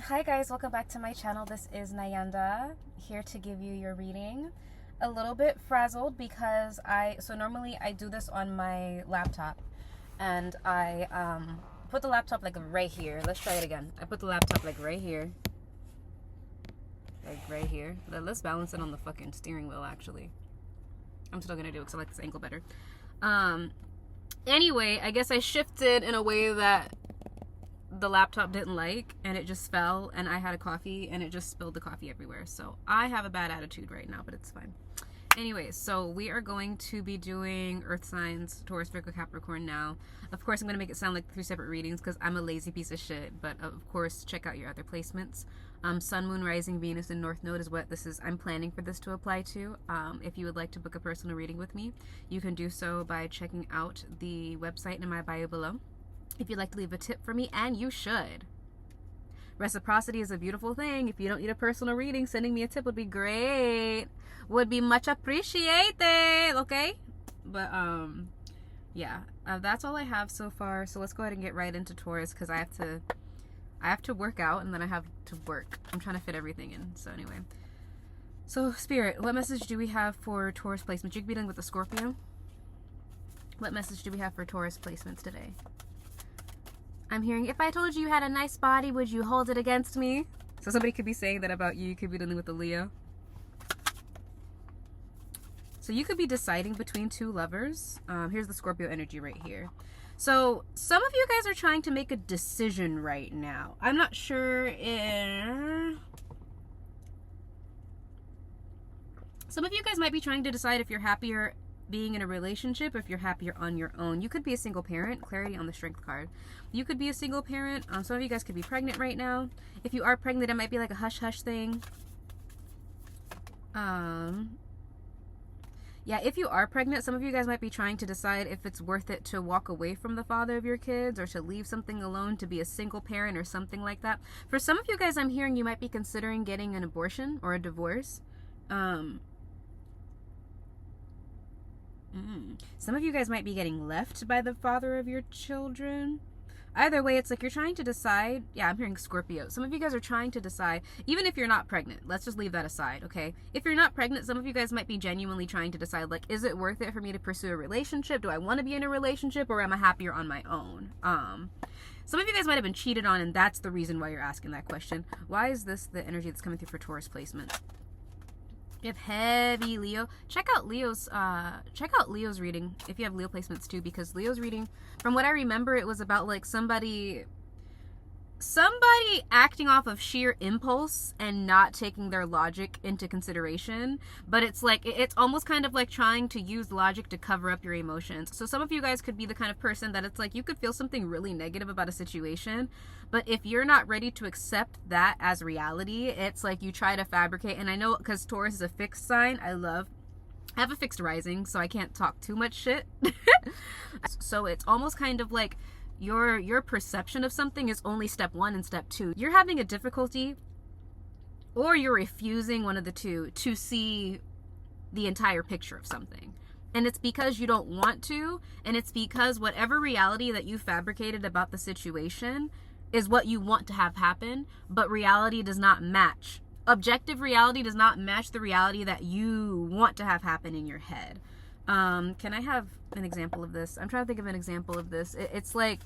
Hi guys, welcome back to my channel. This is NyandLa, here to give you your reading. A little bit frazzled because normally I do this on my laptop, and I put the laptop like right here. Let's try it again. I put the laptop like right here. Like right here. Let's balance it on the fucking steering wheel actually. I'm still gonna do it because I like this angle better. Anyway, I guess I shifted in a way that the laptop didn't like, and it just fell, and I had a coffee and it just spilled the coffee everywhere. So I have a bad attitude right now, but it's fine. Anyway, so we are going to be doing earth signs, Taurus-Virgo-Capricorn now. Of course, I'm going to make it sound like 3 separate readings because I'm a lazy piece of shit, but of course, check out your other placements. Sun, Moon, Rising, Venus, and North Node is what this is. I'm planning for this to apply to. If you would like to book a personal reading with me, you can do so by checking out the website in my bio below. If you'd like to leave a tip for me, and you should. Reciprocity is a beautiful thing. If you don't need a personal reading, sending me a tip would be great. Would be much appreciated, okay? But, yeah. That's all I have so far. So let's go ahead and get right into Taurus, because I have to work out, and then I have to work. I'm trying to fit everything in. So anyway. So, Spirit, what message do we have for Taurus placements? You could be dealing with a Scorpio. What message do we have for Taurus placements today? I'm hearing, if I told you you had a nice body, would you hold it against me? So somebody could be saying that about you. You could be dealing with a Leo. So you could be deciding between 2 lovers. Here's the Scorpio energy right here. So some of you guys are trying to make a decision right now. I'm not sure if... Some of you guys might be trying to decide if you're happier being in a relationship, if you're happier on your own. You could be a single parent. Clarity on the Strength card. You could be a single parent. Some of you guys could be pregnant right now. If you are pregnant, it might be like a hush-hush thing. Yeah, if you are pregnant, some of you guys might be trying to decide if it's worth it to walk away from the father of your kids, or to leave something alone to be a single parent or something like that. For some of you guys, I'm hearing you might be considering getting an abortion or a divorce. Some of you guys might be getting left by the father of your children. Either way, it's like you're trying to decide. Yeah, I'm hearing Scorpio. Some of you guys are trying to decide, even if you're not pregnant. Let's just leave that aside, okay? If you're not pregnant, some of you guys might be genuinely trying to decide, like, is it worth it for me to pursue a relationship? Do I want to be in a relationship, or am I happier on my own? Some of you guys might have been cheated on, and that's the reason why you're asking that question. Why is this the energy that's coming through for Taurus placement? You have heavy Leo. Check out Leo's reading if you have Leo placements too, because Leo's reading, from what I remember, it was about like somebody acting off of sheer impulse and not taking their logic into consideration. But it's like, it's almost kind of like trying to use logic to cover up your emotions. So some of you guys could be the kind of person that it's like you could feel something really negative about a situation, but if you're not ready to accept that as reality, it's like you try to fabricate. And I know, because Taurus is a fixed sign, I have a fixed rising, so I can't talk too much shit. So it's almost kind of like your perception of something is only step 1 and step 2. You're having a difficulty, or you're refusing, one of the two, to see the entire picture of something. And it's because you don't want to, and it's because whatever reality that you fabricated about the situation is what you want to have happen, but reality does not match. Objective reality does not match the reality that you want to have happen in your head. Can I have an example of this? I'm trying to think of an example of this. It's like,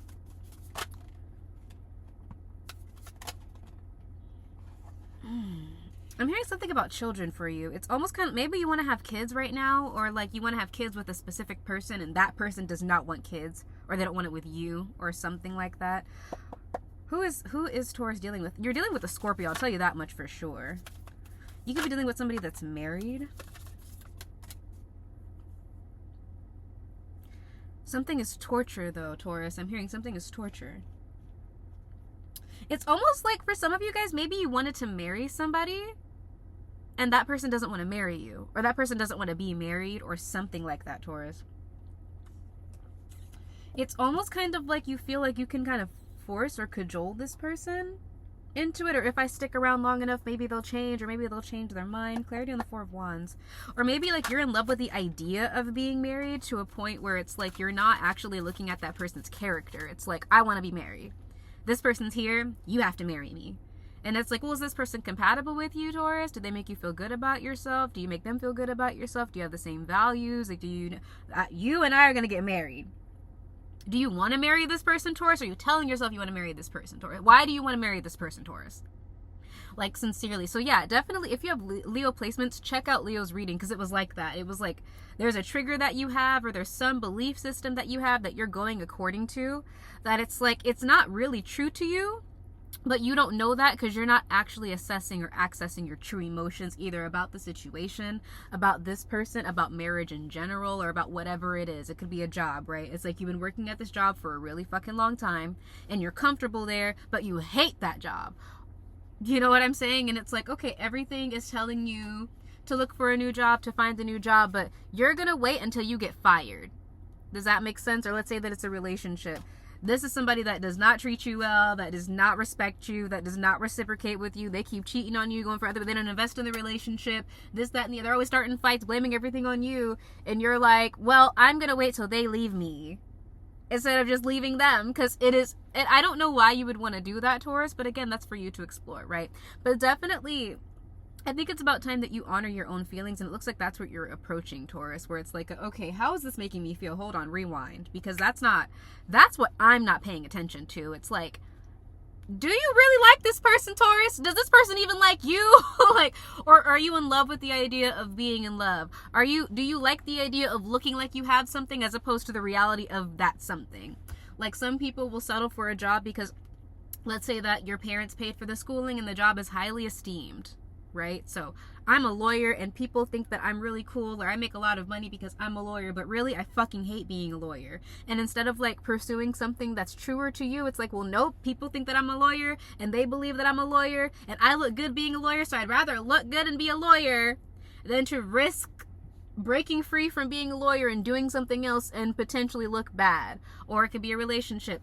I'm hearing something about children for you. It's almost kind of, maybe you want to have kids right now, or like you want to have kids with a specific person, and that person does not want kids, or they don't want it with you, or something like that. Who is Taurus dealing with? You're dealing with a Scorpio, I'll tell you that much for sure. You could be dealing with somebody that's married. Something is torture, though, Taurus. I'm hearing something is torture. It's almost like for some of you guys, maybe you wanted to marry somebody, and that person doesn't want to marry you, or that person doesn't want to be married, or something like that, Taurus. It's almost kind of like you feel like you can kind of force or cajole this person into it, or if I stick around long enough, maybe they'll change, or maybe they'll change their mind. Clarity on the 4 of Wands. Or maybe like you're in love with the idea of being married to a point where it's like you're not actually looking at that person's character. It's like, I want to be married. This person's here, you have to marry me. And it's like, well, is this person compatible with you, Taurus? Do they make you feel good about yourself? Do you make them feel good about yourself? Do you have the same values? Like, do you, you and I are going to get married. Do you want to marry this person, Taurus? Or are you telling yourself you want to marry this person, Taurus? Why do you want to marry this person, Taurus? Like, sincerely. So yeah, definitely, if you have Leo placements, check out Leo's reading, because it was like that. It was like, there's a trigger that you have, or there's some belief system that you have that you're going according to, that it's like, it's not really true to you, but you don't know that because you're not actually assessing or accessing your true emotions, either about the situation, about this person, about marriage in general, or about whatever it is. It could be a job, right? It's like you've been working at this job for a really fucking long time, and you're comfortable there, but you hate that job. You know what I'm saying? And it's like, okay, everything is telling you to look for a new job, to find a new job, but you're gonna wait until you get fired. Does that make sense? Or let's say that it's a relationship. This is somebody that does not treat you well, that does not respect you, that does not reciprocate with you. They keep cheating on you, going for other, but they don't invest in the relationship, this, that, and the other. They're always starting fights, blaming everything on you. And you're like, well, I'm gonna wait till they leave me instead of just leaving them, because it is, and I don't know why you would want to do that, Taurus, but again, that's for you to explore, right? But definitely, I think it's about time that you honor your own feelings, and it looks like that's what you're approaching, Taurus, where it's like, okay, how is this making me feel? Hold on, rewind, because that's what I'm not paying attention to. It's like, do you really like this person, Taurus? Does this person even like you? Like, or are you in love with the idea of being in love? Do you like the idea of looking like you have something as opposed to the reality of that something? Like, some people will settle for a job because, let's say that your parents paid for the schooling and the job is highly esteemed, right? So I'm a lawyer and people think that I'm really cool, or I make a lot of money because I'm a lawyer, but really I fucking hate being a lawyer. And instead of like pursuing something that's truer to you, it's like, well, nope, people think that I'm a lawyer and they believe that I'm a lawyer and I look good being a lawyer, so I'd rather look good and be a lawyer than to risk breaking free from being a lawyer and doing something else and potentially look bad. Or it could be a relationship.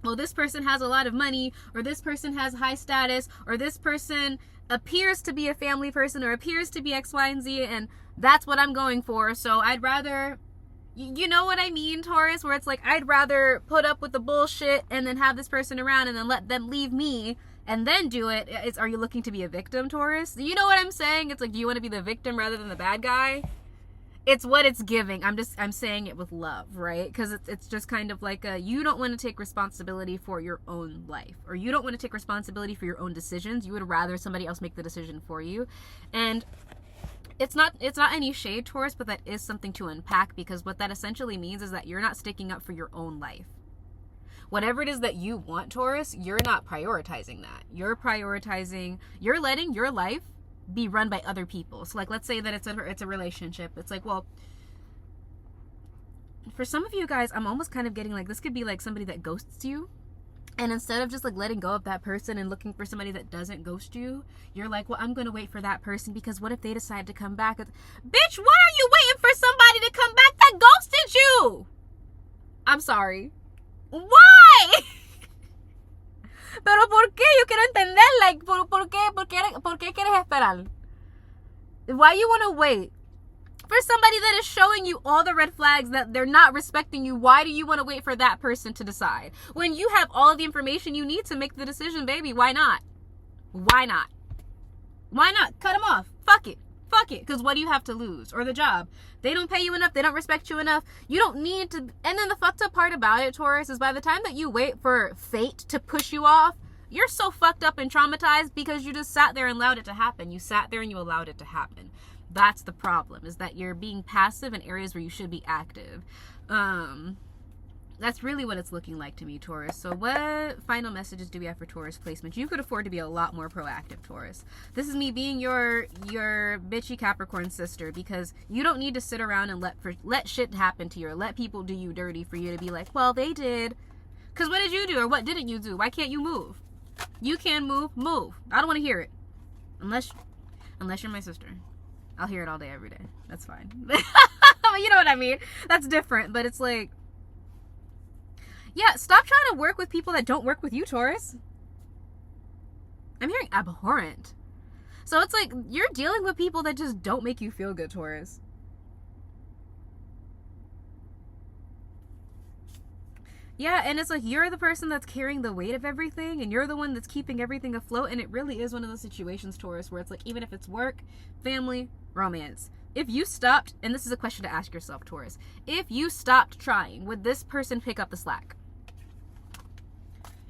Well, this person has a lot of money, or this person has high status, or this person appears to be a family person, or appears to be X, Y, and Z, and that's what I'm going for. So I'd rather, you know what I mean, Taurus, where it's like, I'd rather put up with the bullshit and then have this person around and then let them leave me and then do it. Are you looking to be a victim, Taurus? You know what I'm saying? It's like, do you want to be the victim rather than the bad guy? It's what it's giving. I'm saying it with love, right? Because it's just kind of like you don't want to take responsibility for your own life, or you don't want to take responsibility for your own decisions. You would rather somebody else make the decision for you. And it's not any shade, Taurus, but that is something to unpack, because what that essentially means is that you're not sticking up for your own life. Whatever it is that you want, Taurus, you're not prioritizing that. You're letting your life be run by other people. So like, let's say that it's a relationship. It's like, well, for some of you guys, I'm almost kind of getting like, this could be like somebody that ghosts you, and instead of just like letting go of that person and looking for somebody that doesn't ghost you, you're like, well, I'm gonna wait for that person, because what if they decide to come back? Bitch, why are you waiting for somebody to come back that ghosted you? I'm sorry, why? Pero ¿por qué? Yo quiero entender, like, ¿por qué quieres esperar? Why you want to wait for somebody that is showing you all the red flags that they're not respecting you? Why do you want to wait for that person to decide? When you have all of the information you need to make the decision, baby, why not? Why not? Why not? Cut them off. Fuck it. Fuck it. Because what do you have to lose? Or the job. They don't pay you enough. They don't respect you enough. You don't need to. And then the fucked up part about it, Taurus, is by the time that you wait for fate to push you off, you're so fucked up and traumatized because you just sat there and allowed it to happen. You sat there and you allowed it to happen. That's the problem, is that you're being passive in areas where you should be active. That's really what it's looking like to me, Taurus. So what final messages do we have for Taurus placements? You could afford to be a lot more proactive, Taurus. This is me being your bitchy Capricorn sister, because you don't need to sit around and let shit happen to you, or let people do you dirty for you to be like, well, they did. Because what did you do, or what didn't you do? Why can't you move? You can move. I don't want to hear it. Unless you're my sister. I'll hear it all day, every day. That's fine. You know what I mean? That's different, but it's like, yeah, stop trying to work with people that don't work with you, Taurus. I'm hearing abhorrent. So it's like, you're dealing with people that just don't make you feel good, Taurus. Yeah, and it's like you're the person that's carrying the weight of everything, and you're the one that's keeping everything afloat. And it really is one of those situations, Taurus, where it's like, even if it's work, family, romance, if you stopped, and this is a question to ask yourself, Taurus, if you stopped trying, would this person pick up the slack?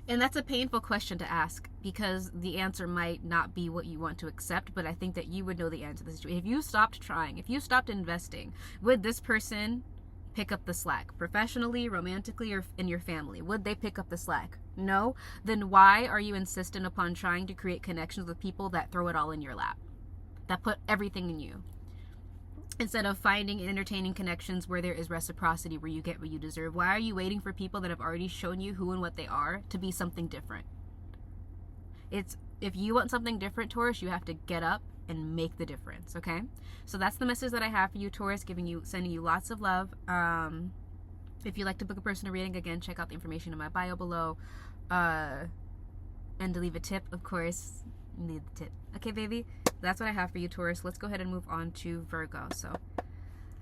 And that's a painful question to ask, because the answer might not be what you want to accept, but I think that you would know the answer to this situation. If you stopped trying, if you stopped investing, would this person pick up the slack? Professionally, romantically, or in your family? Would they pick up the slack? No? Then why are you insistent upon trying to create connections with people that throw it all in your lap? That put everything in you? Instead of finding and entertaining connections where there is reciprocity, where you get what you deserve. Why are you waiting for people that have already shown you who and what they are to be something different? If you want something different, Taurus, you have to get up and make the difference, okay? So that's the message that I have for you, Taurus, sending you lots of love. If you'd like to book a personal reading, again, check out the information in my bio below. And to leave a tip, of course, you need the tip. Okay, baby? That's what I have for you, Taurus. Let's go ahead and move on to Virgo. So,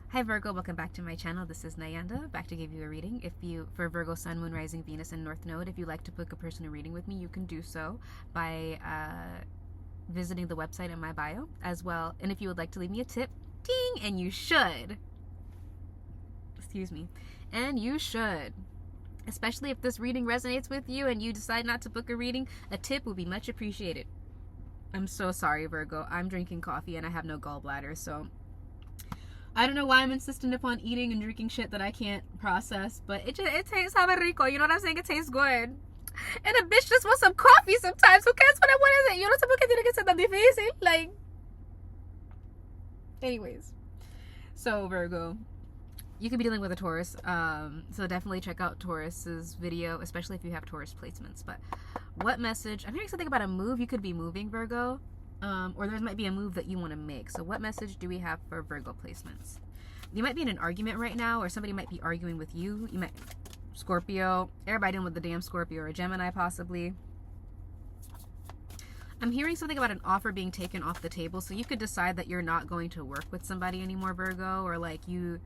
hi Virgo, welcome back to my channel. This is NyandLa, back to give you a reading. For Virgo, Sun, Moon, Rising, Venus, and North Node, if you'd like to book a personal reading with me, you can do so by visiting the website in my bio as well. And if you would like to leave me a tip, ding, and you should. Excuse me. And you should. Especially if this reading resonates with you and you decide not to book a reading, a tip would be much appreciated. I'm so sorry, Virgo. I'm drinking coffee and I have no gallbladder, so I don't know why I'm insistent upon eating and drinking shit that I can't process, but it tastes rico. You know what I'm saying? It tastes good. And a bitch just wants some coffee sometimes. Who cares what I want? You know, por qué tiene que ser tan difícil? Like, anyways. So, Virgo, you could be dealing with a Taurus. So definitely check out Taurus's video, especially if you have Taurus placements. But what message? I'm hearing something about a move. You could be moving, Virgo. Or there might be a move that you want to make. So what message do we have for Virgo placements? You might be in an argument right now, or somebody might be arguing with you. You might... Scorpio, everybody dealing with the damn Scorpio, or a Gemini possibly. I'm hearing something about an offer being taken off the table, so you could decide that you're not going to work with somebody anymore, Virgo, or like you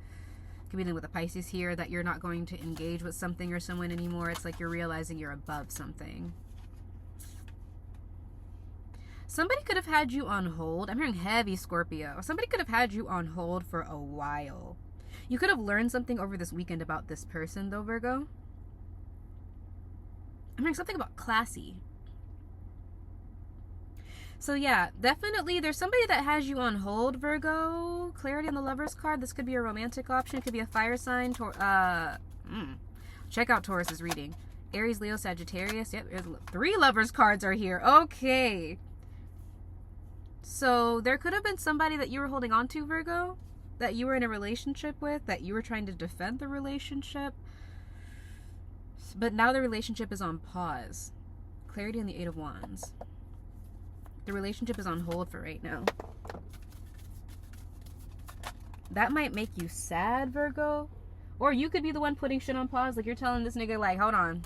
could be dealing with a Pisces here, that you're not going to engage with something or someone anymore. It's like you're realizing you're above something. Somebody could have had you on hold. I'm hearing heavy Scorpio. Somebody could have had you on hold for a while. You could have learned something over this weekend about this person, though, Virgo. I'm hearing something about classy. So, yeah, definitely there's somebody that has you on hold, Virgo. Clarity on the Lover's card. This could be a romantic option. It could be a fire sign. Check out Taurus's reading. Aries, Leo, Sagittarius. Yep, 3 Lover's cards are here. Okay. So, there could have been somebody that you were holding on to, Virgo, that you were in a relationship with, that you were trying to defend the relationship, but now the relationship is on pause. Clarity on the 8 of Wands. The relationship is on hold for right now. That might make you sad, Virgo. Or you could be the one putting shit on pause. Like, you're telling this nigga, like, hold on.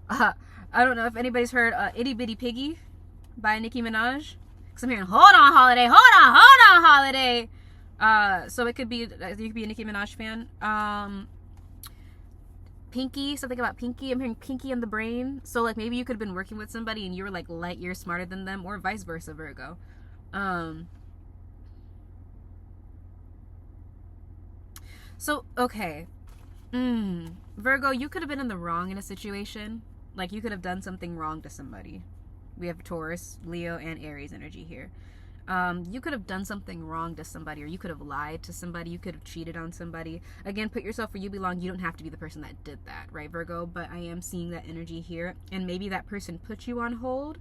I don't know if anybody's heard Itty Bitty Piggy by Nicki Minaj. Because I'm hearing, hold on, holiday. Hold on, holiday. So you could be a Nicki Minaj fan. Pinky, something about Pinky. I'm hearing Pinky in the brain. So like maybe you could have been working with somebody and you were like light years smarter than them, or vice versa, Virgo. So okay, Virgo, you could have been in the wrong in a situation. Like you could have done something wrong to somebody. We have Taurus, Leo, and Aries energy here. You could have done something wrong to somebody, or you could have lied to somebody, you could have cheated on somebody. Again, put yourself where you belong. You don't have to be the person that did that, right, Virgo? But I am seeing that energy here, and maybe that person put you on hold,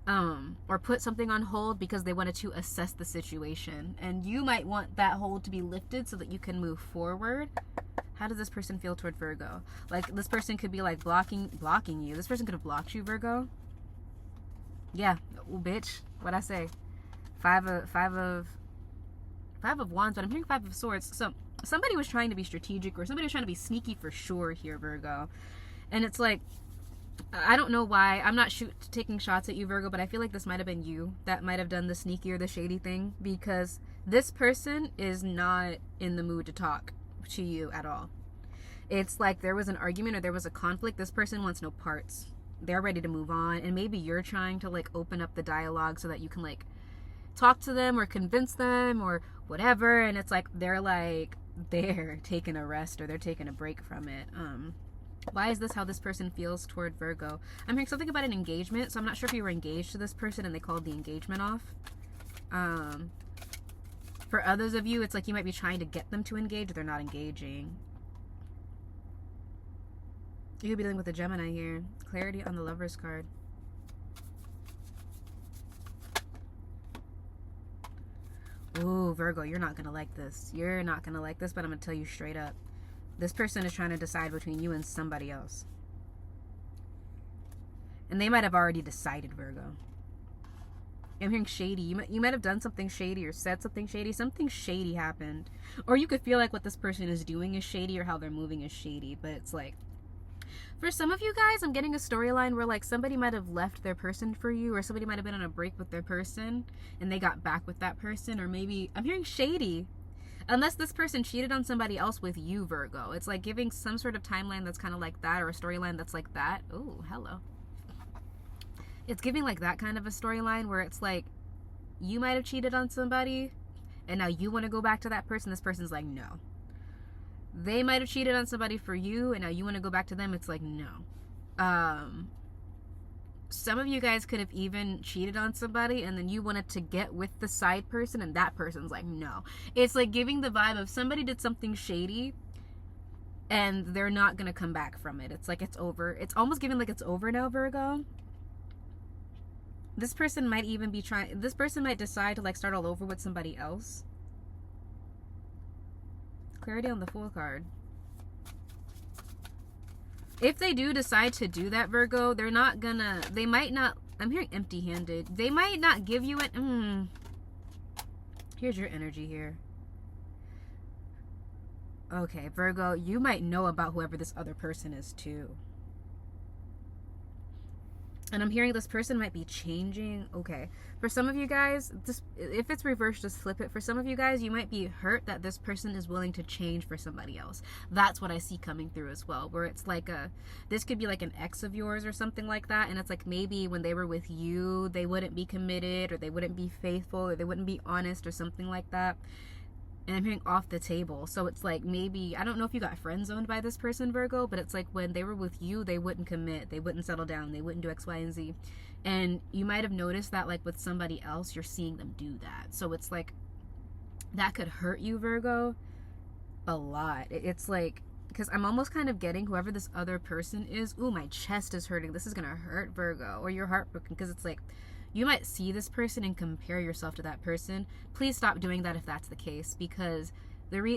or put something on hold because they wanted to assess the situation, and you might want that hold to be lifted so that you can move forward. How does this person feel toward Virgo? Like, this person could be like blocking you. This person could have blocked you, Virgo. Yeah, oh, bitch. What'd I say? Five of Wands, but I'm hearing 5 of Swords. So somebody was trying to be strategic, or somebody was trying to be sneaky for sure here, Virgo. And it's like, I don't know why. I'm not taking shots at you, Virgo, but I feel like this might have been you that might have done the sneaky or the shady thing, because this person is not in the mood to talk to you at all. It's like there was an argument or there was a conflict. This person wants no parts. They're ready to move on. And maybe you're trying to like open up the dialogue so that you can like talk to them or convince them or whatever. And it's like they're taking a rest or they're taking a break from it. Why is this how this person feels toward Virgo? I'm hearing something about an engagement, so I'm not sure if you were engaged to this person and they called the engagement off. For others of you, it's like you might be trying to get them to engage, they're not engaging. You could be dealing with a Gemini here. Clarity on the Lover's card. Ooh, Virgo, you're not gonna like this. You're not gonna like this, but I'm gonna tell you straight up. This person is trying to decide between you and somebody else. And they might have already decided, Virgo. I'm hearing shady. You might have done something shady or said something shady. Something shady happened. Or you could feel like what this person is doing is shady or how they're moving is shady. But it's like, for some of you guys, I'm getting a storyline where like somebody might have left their person for you, or somebody might have been on a break with their person and they got back with that person. Or maybe, I'm hearing shady. Unless this person cheated on somebody else with you, Virgo. It's like giving some sort of timeline that's kind of like that, or a storyline that's like that. Oh, hello. It's giving like that kind of a storyline where it's like you might have cheated on somebody and now you want to go back to that person. This person's like, no. They might have cheated on somebody for you and now you want to go back to them. It's like, no. Some of you guys could have even cheated on somebody and then you wanted to get with the side person and that person's like, no. It's like giving the vibe of somebody did something shady and they're not going to come back from it. It's like it's over. It's almost giving like it's over now, Virgo. This person might even be this person might decide to like start all over with somebody else. Clarity on the Fool card. If they do decide to do that, Virgo, they might not, I'm hearing empty-handed. They might not give you it. Here's your energy here. Okay, Virgo, you might know about whoever this other person is too. And I'm hearing this person might be changing. Okay. For some of you guys, if it's reversed, just flip it. For some of you guys, you might be hurt that this person is willing to change for somebody else. That's what I see coming through as well. Where it's like this could be like an ex of yours or something like that. And it's like maybe when they were with you, they wouldn't be committed or they wouldn't be faithful or they wouldn't be honest or something like that. And I'm hearing off the table. So it's like maybe, I don't know if you got friend zoned by this person, Virgo, but it's like when they were with you, they wouldn't commit. They wouldn't settle down. They wouldn't do X, Y, and Z. And you might have noticed that like with somebody else, you're seeing them do that. So it's like, that could hurt you, Virgo, a lot. It's like, because I'm almost kind of getting whoever this other person is. Ooh, my chest is hurting. This is going to hurt, Virgo. Or you're heartbroken because it's like, you might see this person and compare yourself to that person. Please stop doing that if that's the case, because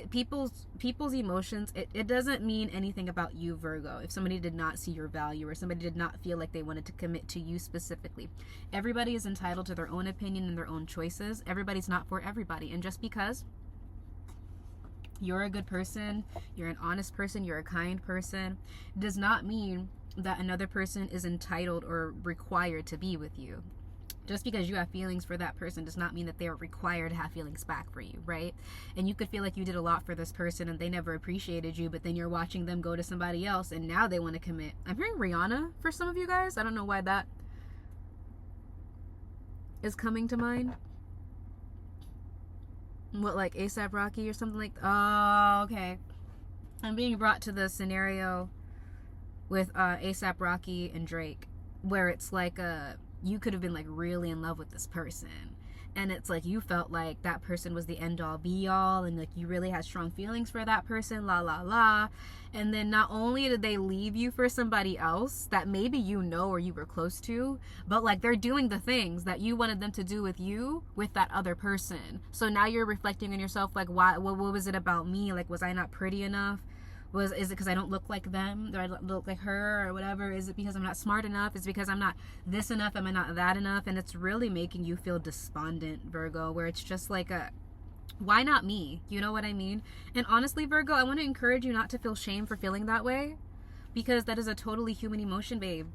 people's emotions, it doesn't mean anything about you, Virgo. If somebody did not see your value or somebody did not feel like they wanted to commit to you specifically. Everybody is entitled to their own opinion and their own choices. Everybody's not for everybody. And just because you're a good person, you're an honest person, you're a kind person, does not mean that another person is entitled or required to be with you. Just because you have feelings for that person does not mean that they are required to have feelings back for you, right? And you could feel like you did a lot for this person and they never appreciated you, but then you're watching them go to somebody else and now they want to commit. I'm hearing Rihanna for some of you guys. I don't know why that is coming to mind. What, like ASAP Rocky or something like that? Oh, okay. I'm being brought to the scenario with ASAP Rocky and Drake, where it's like you could have been like really in love with this person and it's like you felt like that person was the end all be all and like you really had strong feelings for that person, la la la, and then not only did they leave you for somebody else that maybe you know or you were close to, but like they're doing the things that you wanted them to do with you with that other person. So now you're reflecting on yourself like, why, what was it about me? Like, was I not pretty enough? Is it because I don't look like them? Do I look like her or whatever? Is it because I'm not smart enough? Is it because I'm not this enough? Am I not that enough? And it's really making you feel despondent, Virgo, where it's just like why not me? You know what I mean? And honestly, Virgo, I want to encourage you not to feel shame for feeling that way, because that is a totally human emotion, babe.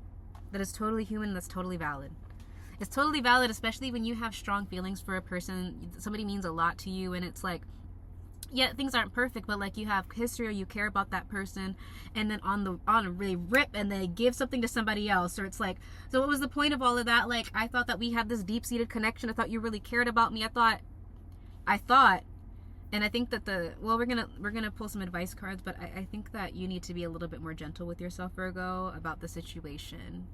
That is totally human. That's totally valid. It's totally valid, especially when you have strong feelings for a person. Somebody means a lot to you and it's like, yeah, things aren't perfect, but like you have history or you care about that person, and then on a really rip and they give something to somebody else, or it's like, so what was the point of all of that? Like, I thought that we had this deep-seated connection. I thought you really cared about me. I thought, and I think that we're gonna pull some advice cards, but I think that you need to be a little bit more gentle with yourself, Virgo, about the situation.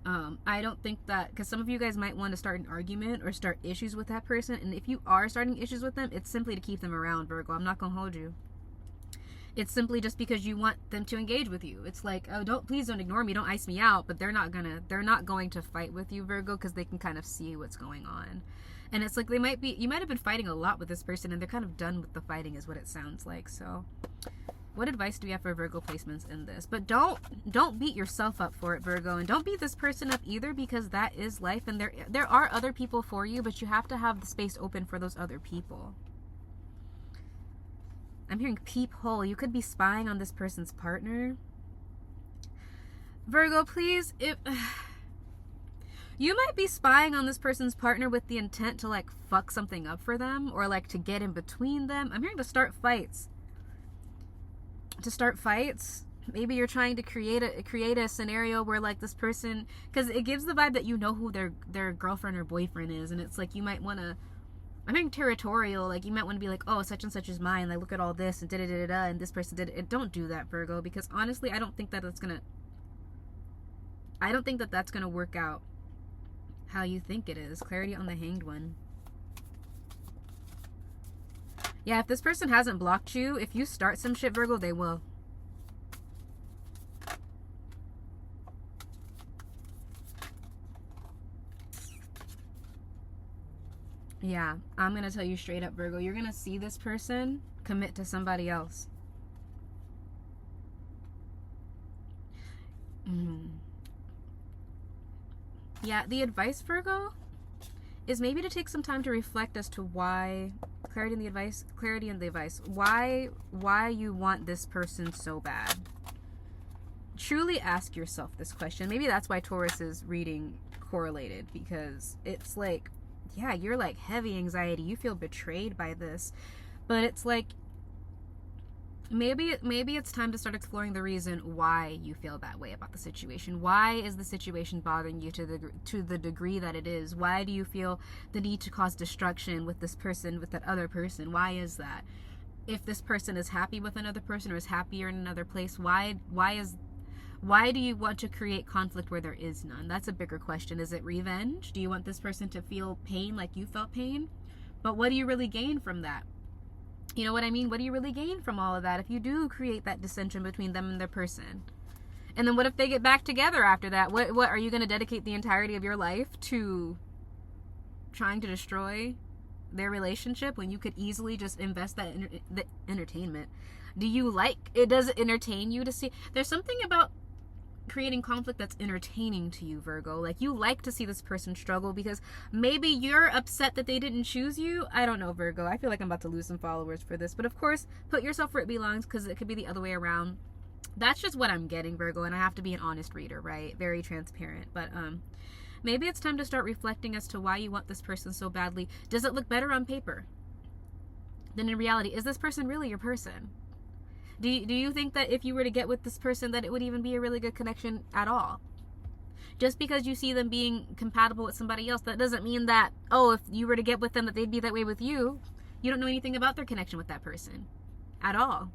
I don't think that, because some of you guys might want to start an argument or start issues with that person, and if you are starting issues with them, it's simply to keep them around, Virgo. I'm not gonna hold you. It's simply just because you want them to engage with you. It's like, oh, please don't ignore me, don't ice me out, but they're not going to fight with you, Virgo, because they can kind of see what's going on. And it's like you might have been fighting a lot with this person, and they're kind of done with the fighting, is what it sounds like. So what advice do we have for Virgo placements in this? But don't beat yourself up for it, Virgo, and don't beat this person up either, because that is life, and there are other people for you, but you have to have the space open for those other people. I'm hearing peephole. You could be spying on this person's partner. Virgo, please, you might be spying on this person's partner with the intent to like fuck something up for them, or like to get in between them. I'm hearing to start fights. Maybe you're trying to create a scenario where like this person, because it gives the vibe that you know who their girlfriend or boyfriend is, and it's like you might want to, I'm hearing territorial, like you might want to be like, oh, such and such is mine, like look at all this and da-da-da-da-da, and this person did it. Don't do that, Virgo, because honestly I don't think that that's gonna work out how you think it is. Clarity on the Hanged One. Yeah, if this person hasn't blocked you, if you start some shit, Virgo, they will. Yeah, I'm going to tell you straight up, Virgo, you're going to see this person commit to somebody else. Yeah, the advice, Virgo, is maybe to take some time to reflect as to why, clarity in the advice, why you want this person so bad. Truly ask yourself this question. Maybe that's why Taurus's reading correlated, because it's like, yeah, you're like heavy anxiety, you feel betrayed by this, but it's like maybe it's time to start exploring the reason why you feel that way about the situation. Why is the situation bothering you to the degree that it is? Why do you feel the need to cause destruction with this person, with that other person? Why is that? If this person is happy with another person or is happier in another place, why do you want to create conflict where there is none? That's a bigger question. Is it revenge? Do you want this person to feel pain like you felt pain? But what do you really gain from that? You know what I mean? What do you really gain from all of that if you do create that dissension between them and their person? And then what if they get back together after that? What are you going to dedicate the entirety of your life to trying to destroy their relationship when you could easily just invest that in the entertainment? Do you like it? Does it entertain you to see? There's something about creating conflict that's entertaining to you, Virgo. Like, you like to see this person struggle because maybe you're upset that they didn't choose you. I don't know, Virgo. I feel like I'm about to lose some followers for this, but of course, put yourself where it belongs, because it could be the other way around. That's just what I'm getting, Virgo, and I have to be an honest reader, right? Very transparent. But maybe it's time to start reflecting as to why you want this person so badly. Does it look better on paper than in reality? Is this person really your person? Do you think that if you were to get with this person that it would even be a really good connection at all? Just because you see them being compatible with somebody else, that doesn't mean that, oh, if you were to get with them that they'd be that way with you. You don't know anything about their connection with that person at all.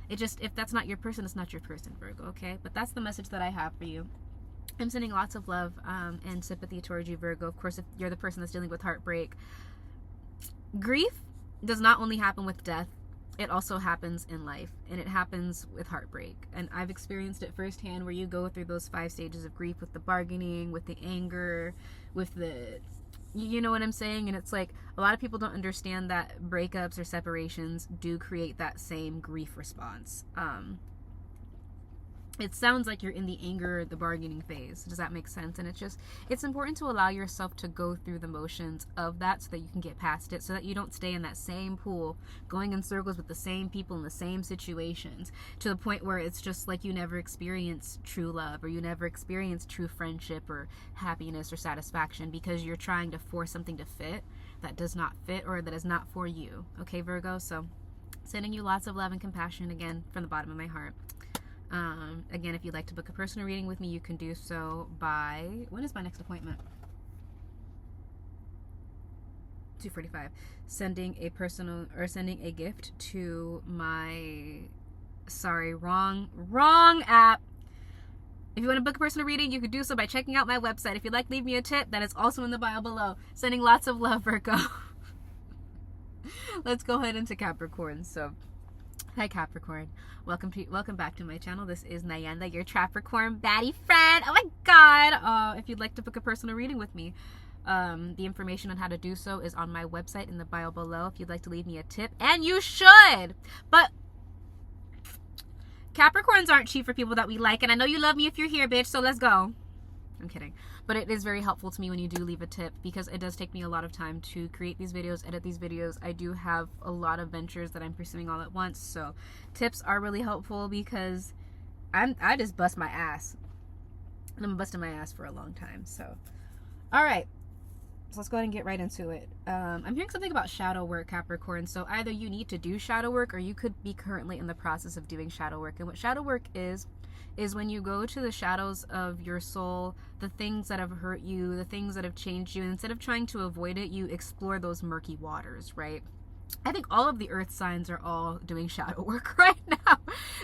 It just, if that's not your person, it's not your person, Virgo, okay? But that's the message that I have for you. I'm sending lots of love and sympathy towards you, Virgo. Of course, if you're the person that's dealing with heartbreak. Grief does not only happen with death. It also happens in life, and it happens with heartbreak. And I've experienced it firsthand, where you go through those 5 stages of grief with the bargaining, with the anger, with the, you know what I'm saying? And it's like, a lot of people don't understand that breakups or separations do create that same grief response. It sounds like you're in the anger, the bargaining phase. Does that make sense? And it's important to allow yourself to go through the motions of that so that you can get past it, so that you don't stay in that same pool, going in circles with the same people in the same situations, to the point where it's just like you never experience true love, or you never experience true friendship or happiness or satisfaction, because you're trying to force something to fit that does not fit, or that is not for you. Okay, Virgo? So Sending you lots of love and compassion, again, from the bottom of my heart. Again, if you'd like to book a personal reading with me, you can do so by, when is my next appointment? 2:45. Sending a personal, or sending a gift to my, sorry, wrong app. If you want to book a personal reading, you can do so by checking out my website. If you'd like to leave me a tip, that is also in the bio below. Sending lots of love, Virgo. Let's go ahead into Capricorn. So, hi Capricorn. Welcome back to my channel. This is NyandLa, your Capricorn baddie friend. Oh my god. If you'd like to book a personal reading with me, the information on how to do so is on my website in the bio below. If you'd like to leave me a tip, and you should. But Capricorns aren't cheap for people that we like, and I know you love me if you're here, bitch, so let's go. I'm kidding. But it is very helpful to me when you do leave a tip, because it does take me a lot of time to create these videos, edit these videos. I do have a lot of ventures that I'm pursuing all at once, so tips are really helpful because I just bust my ass. And I'm busting my ass for a long time, so. Alright. So let's go ahead and get right into it. I'm hearing something about shadow work, Capricorn. So either you need to do shadow work, or you could be currently in the process of doing shadow work. And what shadow work is when you go to the shadows of your soul, the things that have hurt you, the things that have changed you, and instead of trying to avoid it, you explore those murky waters, right? I think all of the earth signs are all doing shadow work right now.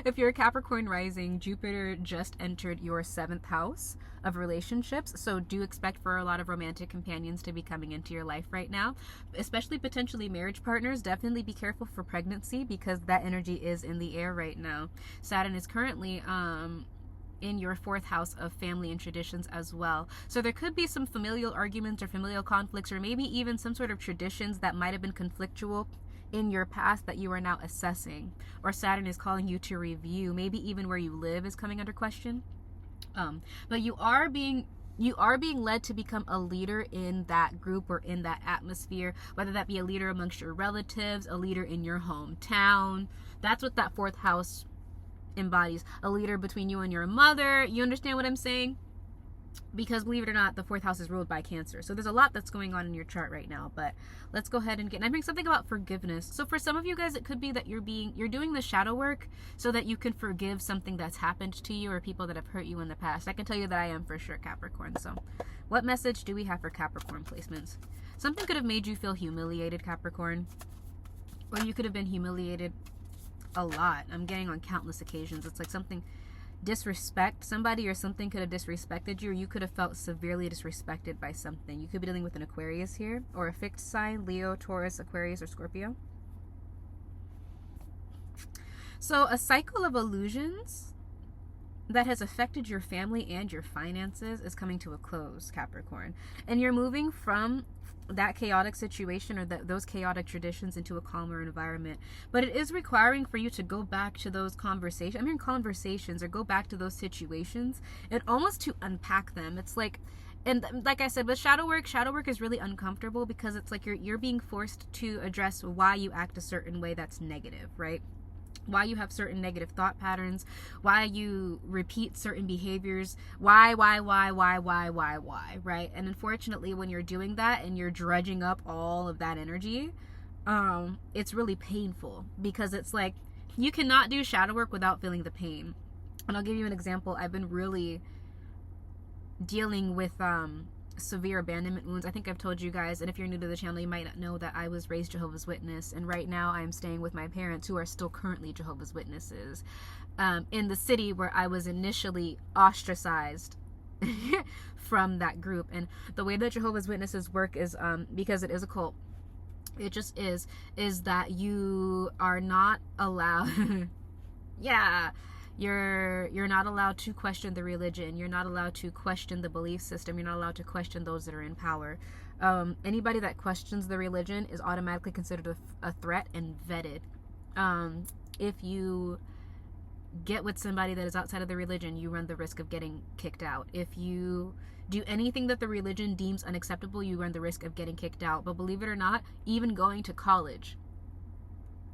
If you're a Capricorn rising, Jupiter just entered your 7th house of relationships, so do expect for a lot of romantic companions to be coming into your life right now, especially potentially marriage partners. Definitely be careful for pregnancy, because that energy is in the air right now. Saturn is currently in your 4th house of family and traditions as well. So there could be some familial arguments or familial conflicts, or maybe even some sort of traditions that might have been conflictual in your past that you are now assessing, or Saturn is calling you to review. Maybe even where you live is coming under question. But you are being led to become a leader in that group or in that atmosphere, whether that be a leader amongst your relatives, a leader in your hometown. That's what that 4th house embodies. A leader between you and your mother. You understand what I'm saying? Because believe it or not, the 4th house is ruled by Cancer. So there's a lot that's going on in your chart right now. But let's go ahead and I'm hearing something about forgiveness. So for some of you guys, it could be that you're doing the shadow work so that you can forgive something that's happened to you or people that have hurt you in the past. I can tell you that I am for sure, Capricorn. So what message do we have for Capricorn placements? Something could have made you feel humiliated, Capricorn. Or you could have been humiliated a lot. I'm getting on countless occasions. It's like something, disrespect, somebody or something could have disrespected you, or you could have felt severely disrespected by something. You could be dealing with an Aquarius here, or a fixed sign, Leo, Taurus, Aquarius, or Scorpio. So a cycle of illusions that has affected your family and your finances is coming to a close, Capricorn. And you're moving from that chaotic situation or those chaotic traditions into a calmer environment. But it is requiring for you to go back to those conversations. I mean, conversations, or go back to those situations and almost to unpack them. It's like, and like I said, with shadow work is really uncomfortable, because it's like you're being forced to address why you act a certain way that's negative, right? Why you have certain negative thought patterns, why you repeat certain behaviors, why, right? And unfortunately, when you're doing that and you're dredging up all of that energy, it's really painful, because it's like you cannot do shadow work without feeling the pain. And I'll give you an example. I've been really dealing with severe abandonment wounds. I think I've told you guys, and if you're new to the channel, you might not know that I was raised Jehovah's Witness, and right now I'm staying with my parents, who are still currently Jehovah's Witnesses, in the city where I was initially ostracized from that group. And the way that Jehovah's Witnesses work is, because it is a cult, it just is that you are not allowed yeah, you're not allowed to question the religion. You're not allowed to question the belief system. You're not allowed to question those that are in power. Anybody that questions the religion is automatically considered a threat and vetted. If you get with somebody that is outside of the religion, you run the risk of getting kicked out. If you do anything that the religion deems unacceptable, you run the risk of getting kicked out. But believe it or not, even going to college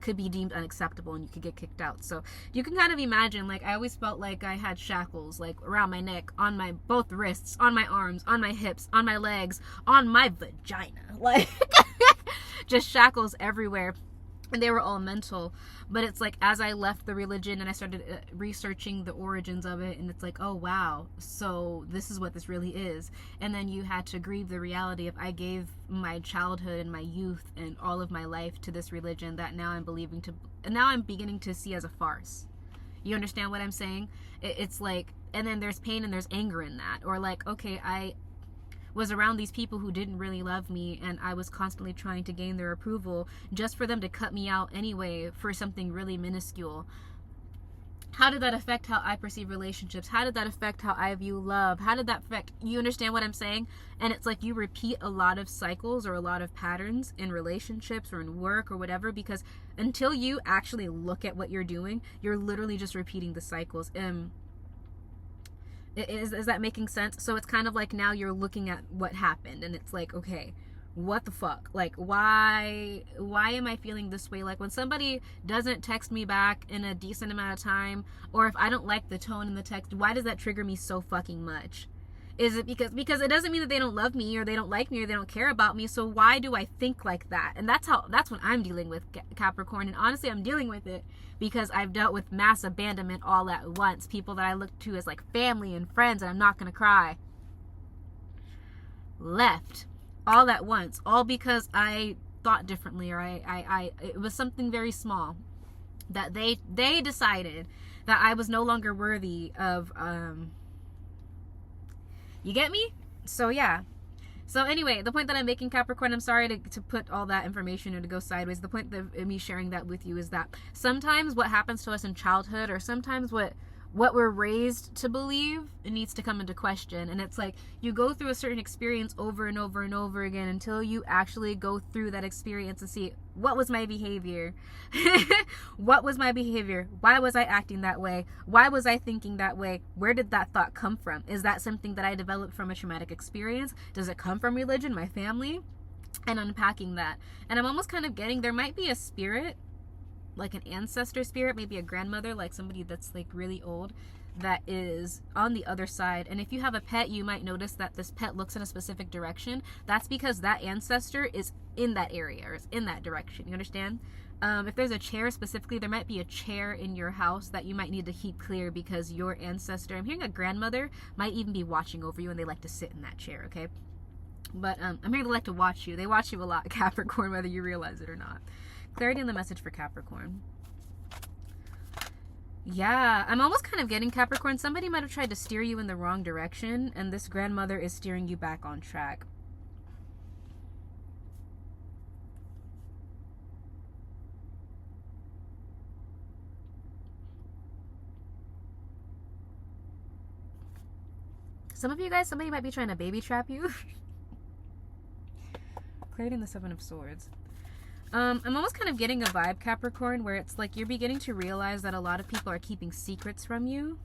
could be deemed unacceptable and you could get kicked out. So you can kind of imagine, like, I always felt like I had shackles, like, around my neck, on my both wrists, on my arms, on my hips, on my legs, on my vagina, like just shackles everywhere. and they were all mental. But it's like, as I left the religion and I started researching the origins of it, and it's like, oh wow, so this is what this really is. And then you had to grieve the reality of, I gave my childhood and my youth and all of my life to this religion that now I'm beginning to see as a farce. You understand what I'm saying? It's like, and then there's pain and there's anger in that. Or like, okay, I was around these people who didn't really love me, and I was constantly trying to gain their approval just for them to cut me out anyway for something really minuscule. How did that affect how I perceive relationships? How did that affect how I view love? How did that affect, you understand what I'm saying? And it's like, you repeat a lot of cycles or a lot of patterns in relationships or in work or whatever, because until you actually look at what you're doing, you're literally just repeating the cycles. Is that making sense? So it's kind of like, now you're looking at what happened, and it's like, okay, what the fuck? Like, why am I feeling this way? Like, when somebody doesn't text me back in a decent amount of time, or if I don't like the tone in the text, why does that trigger me so fucking much? Is it because it doesn't mean that they don't love me or they don't like me or they don't care about me, so why do I think like that? And that's what I'm dealing with, Capricorn. And honestly, I'm dealing with it because I've dealt with mass abandonment all at once. People that I look to as like family and friends, and I'm not gonna cry, left all at once, all because I thought differently, or I it was something very small that they decided that I was no longer worthy of. You get me? So yeah. So anyway, the point that I'm making, Capricorn, I'm sorry to put all that information and to go sideways. The point of me sharing that with you is that sometimes what happens to us in childhood, or sometimes what we're raised to believe, it needs to come into question. And it's like, you go through a certain experience over and over and over again until you actually go through that experience and see, what was my behavior? What was my behavior? Why was I acting that way? Why was I thinking that way? Where did that thought come from? Is that something that I developed from a traumatic experience? Does it come from religion, my family? And unpacking that. And I'm almost kind of getting, there might be a spirit, like an ancestor spirit, maybe a grandmother, like somebody that's like really old, that is on the other side. And if you have a pet, you might notice that this pet looks in a specific direction. That's because that ancestor is in that area, or is in that direction. You understand? If there's a chair specifically, there might be a chair in your house that you might need to keep clear, because your ancestor, I'm hearing a grandmother, might even be watching over you, and they like to sit in that chair, okay? But I'm hearing they like to watch you. They watch you a lot, Capricorn, whether you realize it or not. Clarity in the message for Capricorn. Yeah, I'm almost kind of getting, Capricorn, somebody might have tried to steer you in the wrong direction, and this grandmother is steering you back on track. Some of you guys, somebody might be trying to baby trap you. Clarity in the Seven of Swords. I'm almost kind of getting a vibe, Capricorn, where it's like you're beginning to realize that a lot of people are keeping secrets from you.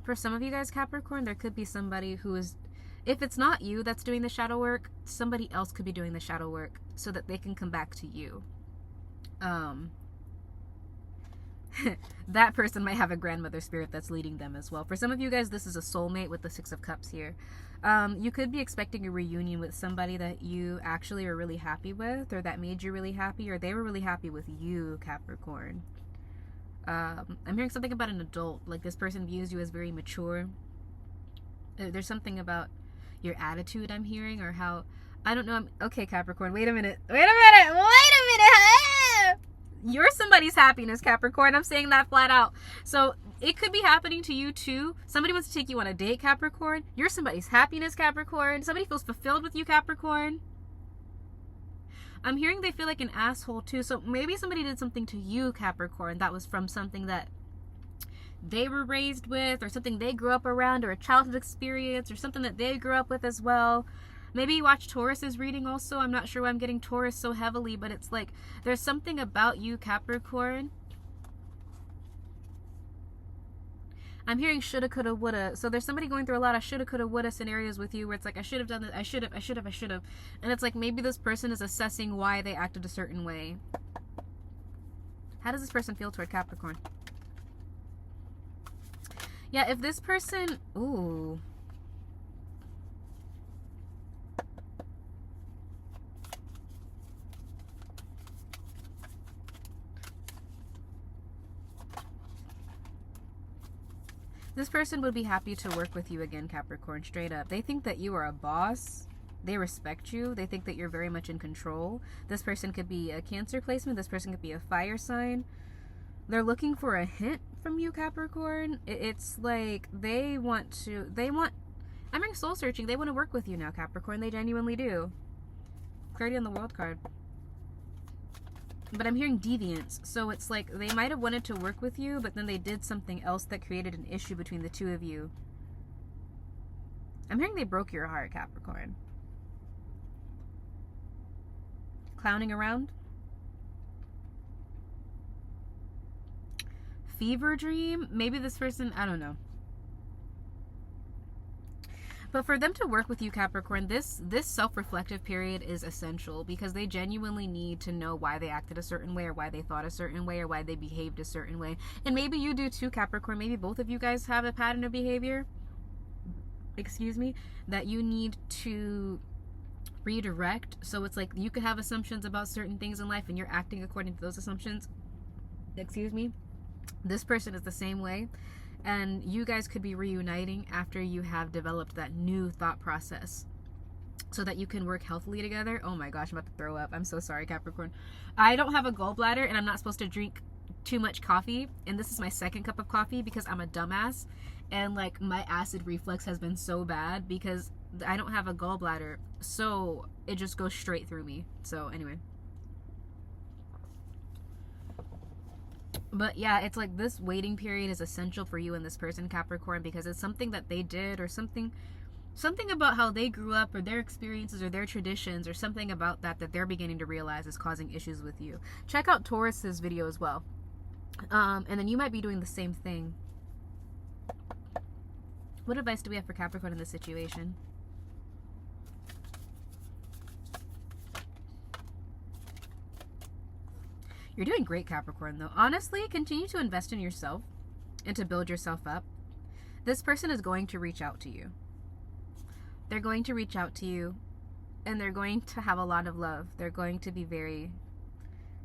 For some of you guys, Capricorn, there could be somebody who is, if it's not you that's doing the shadow work, somebody else could be doing the shadow work so that they can come back to you. That person might have a grandmother spirit that's leading them as well. For some of you guys, this is a soulmate with the Six of Cups here. You could be expecting a reunion with somebody that you actually are really happy with, or that made you really happy, or they were really happy with you, Capricorn. I'm hearing something about an adult, like this person views you as very mature. There's something about your attitude I'm hearing, or how, I don't know. Okay, Capricorn, wait a minute. You're somebody's happiness, Capricorn. I'm saying that flat out. So it could be happening to you too. Somebody wants to take you on a date, Capricorn. You're somebody's happiness, Capricorn. Somebody feels fulfilled with you, Capricorn. I'm hearing they feel like an asshole too. So maybe somebody did something to you, Capricorn, that was from something that they were raised with, or something they grew up around, or a childhood experience, or something that they grew up with as well. Maybe you watch Taurus's reading also. I'm not sure why I'm getting Taurus so heavily, but it's like there's something about you, Capricorn. I'm hearing shoulda, coulda, woulda. So there's somebody going through a lot of shoulda, coulda, woulda scenarios with you, where it's like, I should have done this, I should have. And it's like maybe this person is assessing why they acted a certain way. How does this person feel toward Capricorn? Yeah, if this person, ooh. This person would be happy to work with you again, Capricorn, straight up. They think that you are a boss. They respect you. They think that you're very much in control. This person could be a Cancer placement. This person could be a fire sign. They're looking for a hint from you, Capricorn. It's like I'm hearing soul searching. They want to work with you now, Capricorn. They genuinely do. Clarity on the World card. But I'm hearing deviance. So it's like they might have wanted to work with you, but then they did something else that created an issue between the two of you. I'm hearing they broke your heart, Capricorn. Clowning around. Fever dream. Maybe this person, I don't know. But for them to work with you, Capricorn, this self-reflective period is essential because they genuinely need to know why they acted a certain way or why they thought a certain way or why they behaved a certain way. And maybe you do too, Capricorn. Maybe both of you guys have a pattern of behavior, excuse me, that you need to redirect. So it's like you could have assumptions about certain things in life and you're acting according to those assumptions. Excuse me. This person is the same way. And you guys could be reuniting after you have developed that new thought process so that you can work healthily together. Oh my gosh, I'm about to throw up. I'm so sorry, Capricorn. I don't have a gallbladder and I'm not supposed to drink too much coffee. And this is my second cup of coffee because I'm a dumbass. And like my acid reflux has been so bad because I don't have a gallbladder. So it just goes straight through me. So anyway. But yeah, it's like this waiting period is essential for you and this person, Capricorn, because it's something that they did or something about how they grew up or their experiences or their traditions or something about that they're beginning to realize is causing issues with you. Check out Taurus's video as well. And then you might be doing the same thing. What advice do we have for Capricorn in this situation? You're doing great, Capricorn, though. Honestly, continue to invest in yourself and to build yourself up. This person is going to reach out to you. They're going to reach out to you, and they're going to have a lot of love. They're going to be very,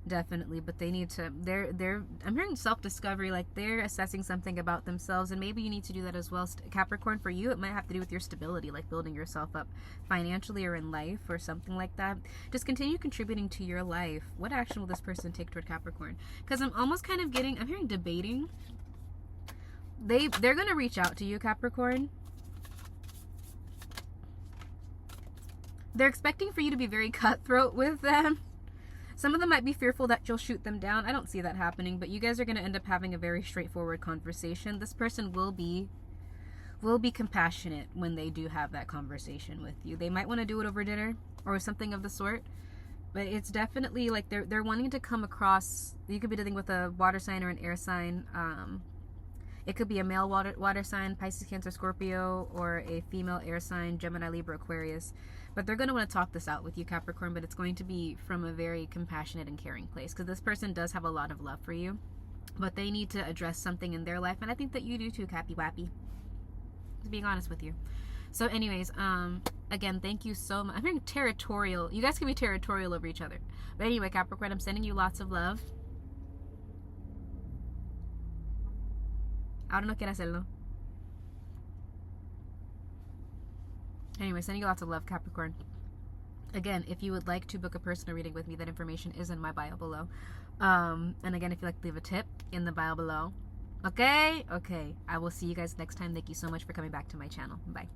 definitely, but they need to, I'm hearing self-discovery, like they're assessing something about themselves, and maybe you need to do that as well. Capricorn, for you, it might have to do with your stability, like building yourself up financially or in life or something like that. Just continue contributing to your life. What action will this person take toward Capricorn? Because I'm almost kind of I'm hearing debating. They're going to reach out to you, Capricorn. They're expecting for you to be very cutthroat with them. Some of them might be fearful that you'll shoot them down. I don't see that happening, but you guys are going to end up having a very straightforward conversation. This person will be compassionate when they do have that conversation with you. They might want to do it over dinner or something of the sort, but it's definitely like they're wanting to come across. You could be dealing with a water sign or an air sign. It could be a male water sign, Pisces, Cancer, Scorpio, or a female air sign, Gemini, Libra, Aquarius. But they're going to want to talk this out with you, Capricorn, but it's going to be from a very compassionate and caring place because this person does have a lot of love for you, but they need to address something in their life, and I think that you do too, Cappy Wappy. Just being honest with you. So anyways, again, thank you so much. I'm hearing territorial. You guys can be territorial over each other. But anyway, Capricorn, I'm sending you lots of love. Ahora no quiero hacerlo. Anyway, sending you lots of love, Capricorn. Again, if you would like to book a personal reading with me, that information is in my bio below. And again, if you'd like to leave a tip, in the bio below. Okay? Okay. I will see you guys next time. Thank you so much for coming back to my channel. Bye.